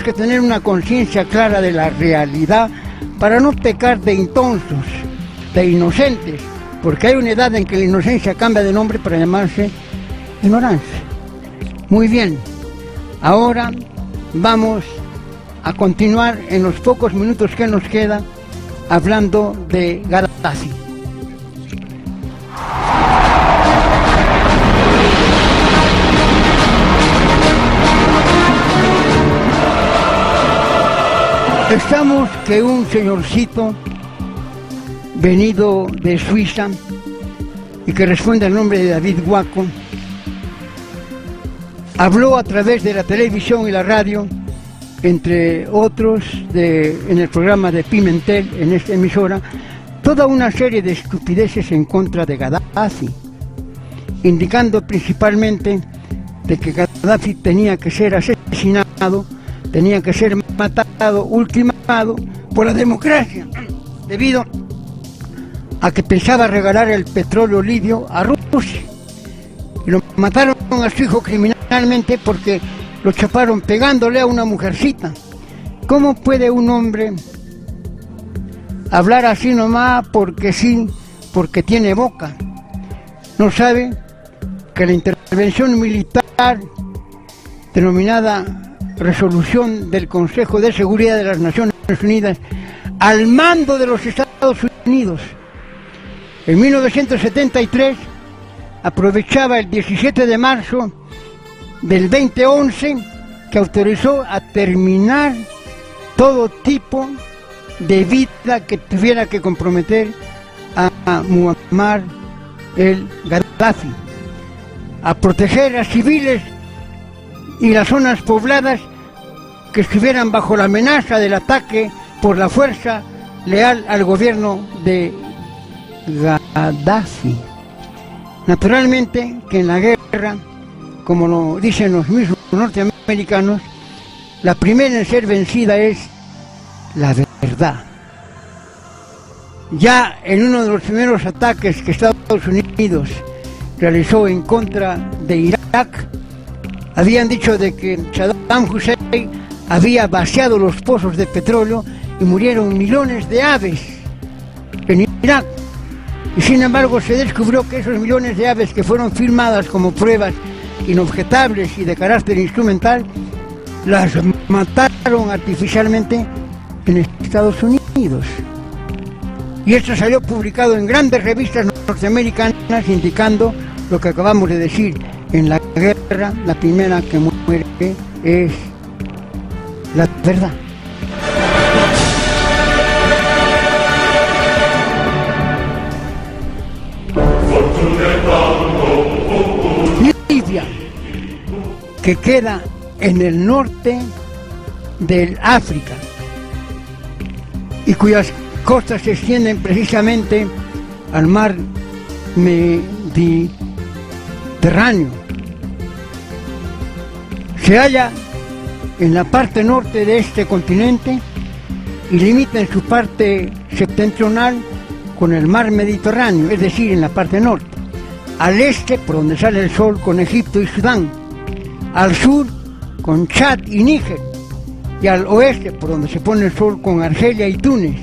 que tener una conciencia clara de la realidad para no pecar de intonsos, de inocentes, porque hay una edad en que la inocencia cambia de nombre para llamarse ignorancia. Muy bien, ahora vamos a continuar en los pocos minutos que nos queda hablando de Gaddafi. Estamos que un señorcito venido de Suiza y que responde al nombre de David Guaco habló a través de la televisión y la radio, entre otros en el programa de Pimentel, en esta emisora, toda una serie de estupideces en contra de Gaddafi, indicando principalmente de que Gaddafi tenía que ser asesinado, tenía que ser matado, ultimado por la democracia, debido a que pensaba regalar el petróleo libio a Rusia. Y lo mataron a su hijo criminalmente porque lo chaparon pegándole a una mujercita. ¿Cómo puede un hombre hablar así nomás porque sí, porque tiene boca? ¿No sabe que la intervención militar denominada Resolución del Consejo de Seguridad de las Naciones Unidas al mando de los Estados Unidos en 1973 aprovechaba el 17 de marzo del 2011 que autorizó a terminar todo tipo de vida que tuviera que comprometer a Muammar el Gaddafi, a proteger a civiles y las zonas pobladas que estuvieran bajo la amenaza del ataque por la fuerza leal al gobierno de Gaddafi. Naturalmente que en la guerra, como lo dicen los mismos norteamericanos, la primera en ser vencida es la verdad. Ya en uno de los primeros ataques que Estados Unidos realizó en contra de Irak, habían dicho de que Saddam Hussein había vaciado los pozos de petróleo y murieron millones de aves en Irak. Y sin embargo se descubrió que esos millones de aves que fueron firmadas como pruebas inobjetables y de carácter instrumental, las mataron artificialmente en Estados Unidos. Y esto salió publicado en grandes revistas norteamericanas indicando lo que acabamos de decir. En la guerra, la primera que muere es la verdad. Libia, que queda en el norte del África y cuyas costas se extienden precisamente al mar Mediterráneo, se halla en la parte norte de este continente y limita en su parte septentrional con el mar Mediterráneo, es decir, en la parte norte. Al este, por donde sale el sol, con Egipto y Sudán. Al sur, con Chad y Níger. Y al oeste, por donde se pone el sol, con Argelia y Túnez.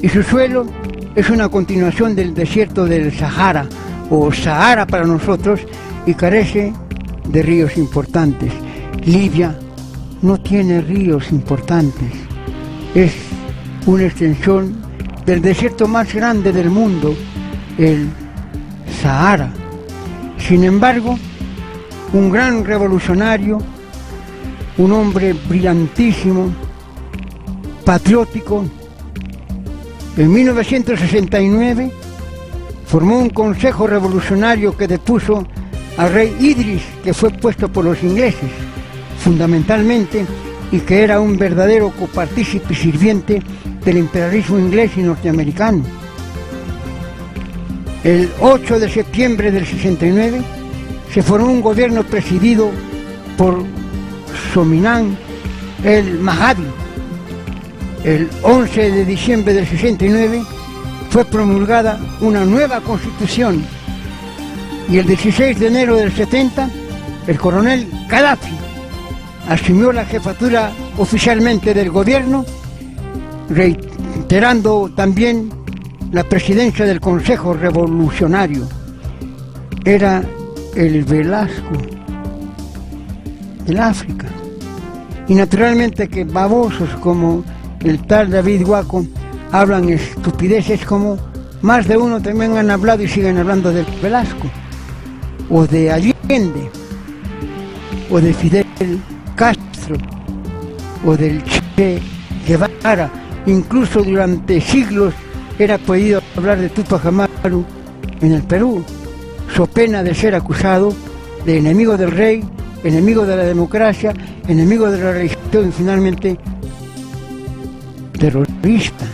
Y su suelo es una continuación del desierto del Sahara, o Sahara para nosotros, y carece de ríos importantes. Libia no tiene ríos importantes, es una extensión del desierto más grande del mundo, el Sahara. Sin embargo, un gran revolucionario, un hombre brillantísimo, patriótico, en 1969 formó un consejo revolucionario que depuso al rey Idris, que fue puesto por los ingleses, fundamentalmente, y que era un verdadero copartícipe y sirviente del imperialismo inglés y norteamericano. El 8 de septiembre del 69 se formó un gobierno presidido por Sominan el Mahdi. El 11 de diciembre del 69 fue promulgada una nueva constitución y el 16 de enero del 70 el coronel Gaddafi asumió la jefatura oficialmente del gobierno, reiterando también la presidencia del Consejo Revolucionario. Era el Velasco del África. Y naturalmente que babosos como el tal David Guaco hablan estupideces como más de uno también han hablado y siguen hablando del Velasco, o de Allende, o de Fidel Castro, o del Che Guevara. Incluso durante siglos era podido hablar de Túpac Amaru en el Perú, so pena de ser acusado de enemigo del rey, enemigo de la democracia, enemigo de la religión y finalmente terrorista.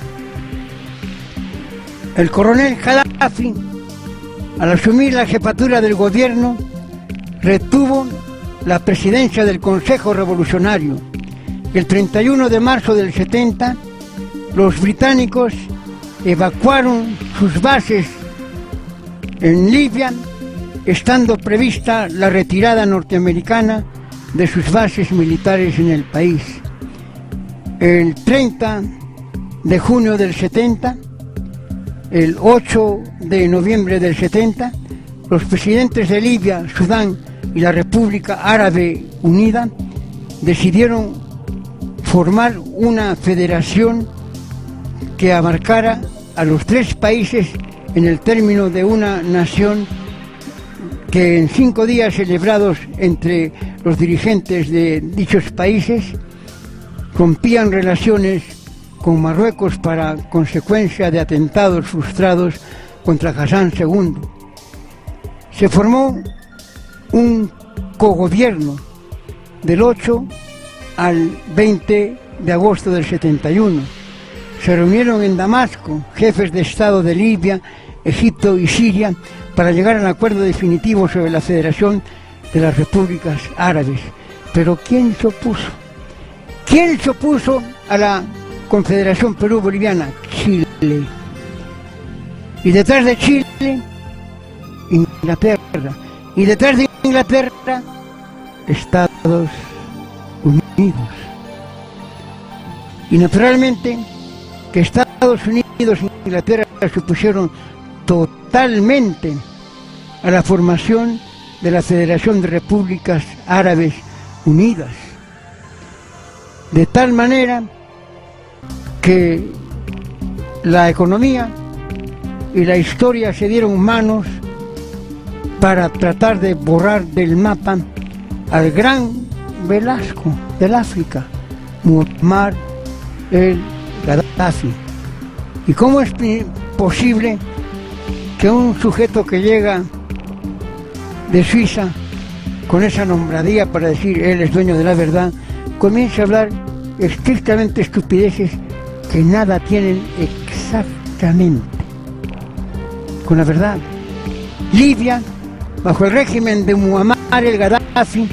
El coronel Gaddafi, al asumir la jefatura del gobierno, retuvo la presidencia del Consejo Revolucionario. El 31 de marzo del 70, los británicos evacuaron sus bases en Libia, estando prevista la retirada norteamericana de sus bases militares en el país. El 30 de junio del 70, el 8 de noviembre del 70, los presidentes de Libia, Sudán y la República Árabe Unida decidieron formar una federación que abarcara a los tres países en el término de una nación que en 5 días celebrados entre los dirigentes de dichos países rompían relaciones con Marruecos para consecuencia de atentados frustrados contra Hassan II. Se formó un cogobierno del 8 al 20 de agosto del 71. Se reunieron en Damasco jefes de Estado de Libia, Egipto y Siria para llegar al acuerdo definitivo sobre la Federación de las Repúblicas Árabes. Pero ¿quién se opuso? ¿Quién se opuso a la Confederación Perú-Boliviana? Chile. Y detrás de Chile, Inglaterra. Y detrás de Inglaterra, Estados Unidos. Y naturalmente que Estados Unidos e Inglaterra se opusieron totalmente a la formación de la Federación de Repúblicas Árabes Unidas. De tal manera que la economía y la historia se dieron manos para tratar de borrar del mapa al gran Velasco del África, Muammar el Gaddafi. ¿Y cómo es posible que un sujeto que llega de Suiza con esa nombradía para decir él es dueño de la verdad, comience a hablar estrictamente estupideces que nada tienen exactamente con la verdad? Libia, bajo el régimen de Muammar el Gaddafi,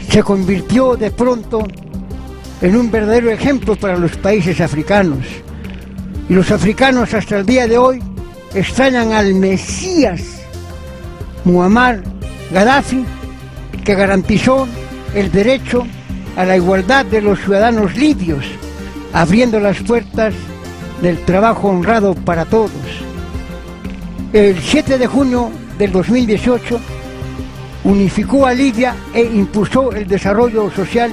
se convirtió de pronto en un verdadero ejemplo para los países africanos. Y los africanos hasta el día de hoy extrañan al Mesías Muammar Gaddafi, que garantizó el derecho a la igualdad de los ciudadanos libios, abriendo las puertas del trabajo honrado para todos. El 7 de junio del 2018 unificó a Libia e impulsó el desarrollo social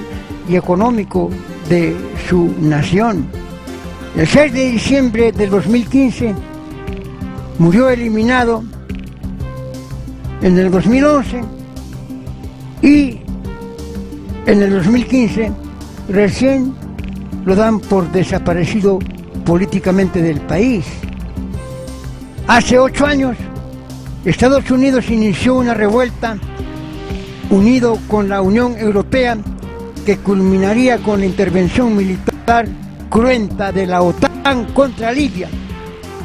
y económico de su nación. El 6 de diciembre del 2015 murió eliminado en el 2011 y en el 2015 recién lo dan por desaparecido políticamente del país. Hace 8 años Estados Unidos inició una revuelta unido con la Unión Europea que culminaría con la intervención militar cruenta de la OTAN contra Libia,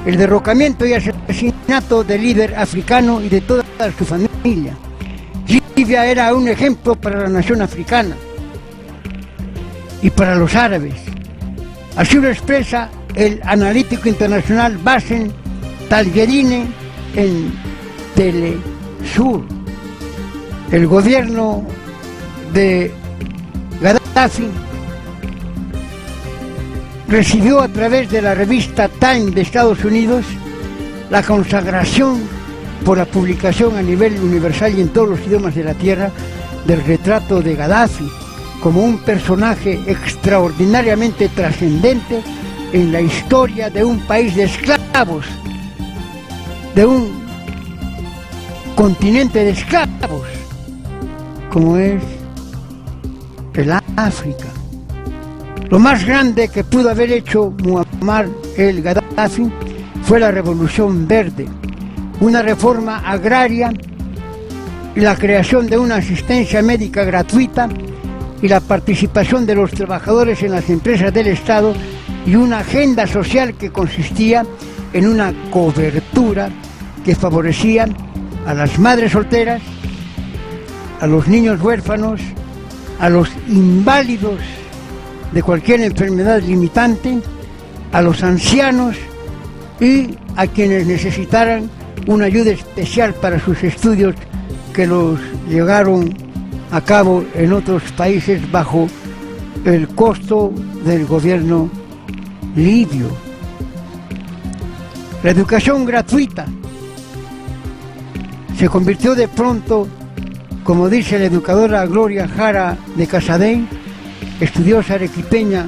el derrocamiento y asesinato del líder africano y de toda su familia. Libia era un ejemplo para la nación africana y para los árabes. Así lo expresa el analítico internacional Bassem Talgerine en Telesur. El gobierno de Gaddafi recibió a través de la revista Time de Estados Unidos la consagración por la publicación a nivel universal y en todos los idiomas de la tierra del retrato de Gaddafi como un personaje extraordinariamente trascendente en la historia de un país de esclavos, de un continente de esclavos, como es el África. Lo más grande que pudo haber hecho Muammar el Gaddafi fue la Revolución Verde, una reforma agraria y la creación de una asistencia médica gratuita y la participación de los trabajadores en las empresas del Estado y una agenda social que consistía en una cobertura que favorecía a las madres solteras, a los niños huérfanos, a los inválidos de cualquier enfermedad limitante, a los ancianos y a quienes necesitaran una ayuda especial para sus estudios que los llevaron a cabo en otros países bajo el costo del gobierno libio. La educación gratuita se convirtió de pronto, como dice la educadora Gloria Jara de Casadei, estudiosa arequipeña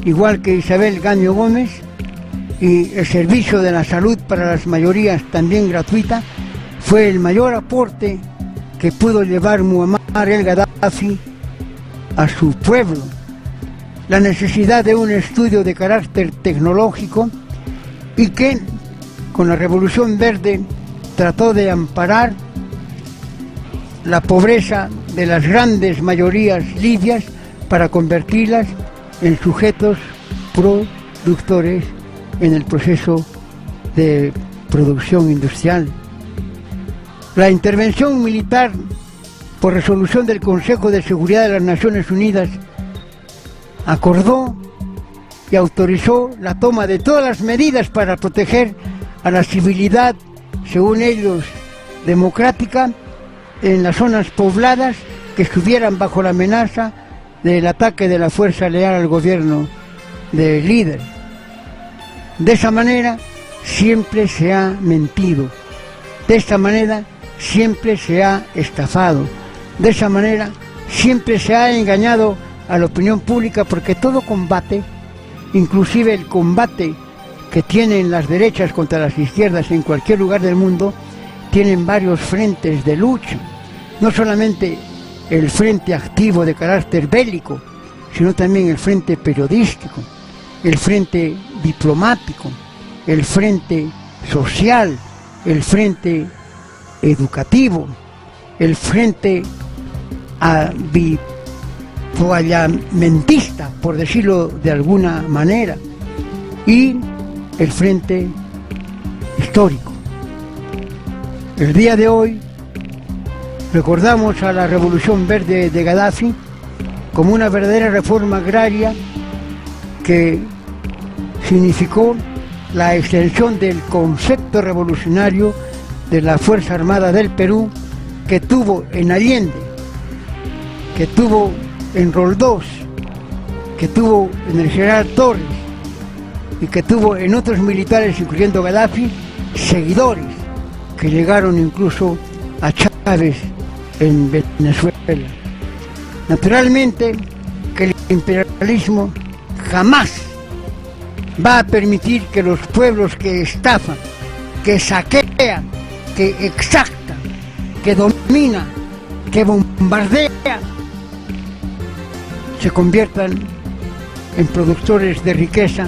igual que Isabel Gaño Gómez, y el servicio de la salud para las mayorías también gratuita, fue el mayor aporte que pudo llevar Muammar el Gaddafi a su pueblo. La necesidad de un estudio de carácter tecnológico y que con la Revolución Verde trató de amparar la pobreza de las grandes mayorías libias para convertirlas en sujetos productores en el proceso de producción industrial. La intervención militar por resolución del Consejo de Seguridad de las Naciones Unidas acordó y autorizó la toma de todas las medidas para proteger a la civilidad, según ellos, democrática, en las zonas pobladas que estuvieran bajo la amenaza del ataque de la fuerza leal al gobierno del líder. De esa manera siempre se ha mentido, de esta manera siempre se ha estafado, de esa manera siempre se ha engañado a la opinión pública, porque todo combate, inclusive el combate que tienen las derechas contra las izquierdas en cualquier lugar del mundo, tienen varios frentes de lucha, no solamente el frente activo de carácter bélico, sino también el frente periodístico, el frente diplomático, el frente social, el frente educativo, el frente habitualmentista, por decirlo de alguna manera, y el frente histórico. El día de hoy recordamos a la Revolución Verde de Gaddafi como una verdadera reforma agraria que significó la extensión del concepto revolucionario de la Fuerza Armada del Perú, que tuvo en Allende, que tuvo en Roldós, que tuvo en el general Torres y que tuvo en otros militares, incluyendo Gaddafi, seguidores que llegaron incluso a Chávez en Venezuela. Naturalmente que el imperialismo jamás va a permitir que los pueblos que estafan, que saquean, que exactan, que dominan, que bombardean, se conviertan en productores de riqueza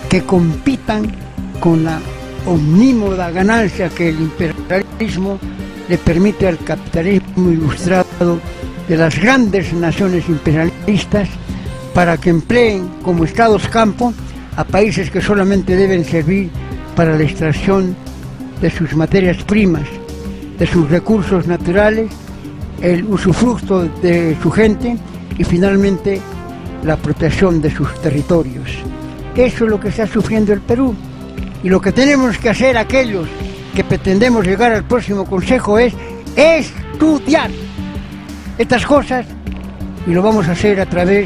que compitan con la omnímoda ganancia que el imperialismo le permite al capitalismo ilustrado de las grandes naciones imperialistas para que empleen como estados campo a países que solamente deben servir para la extracción de sus materias primas, de sus recursos naturales, el usufructo de su gente y finalmente la protección de sus territorios. Eso es lo que está sufriendo el Perú, y lo que tenemos que hacer aquellos que pretendemos llegar al próximo Consejo es estudiar estas cosas y lo vamos a hacer a través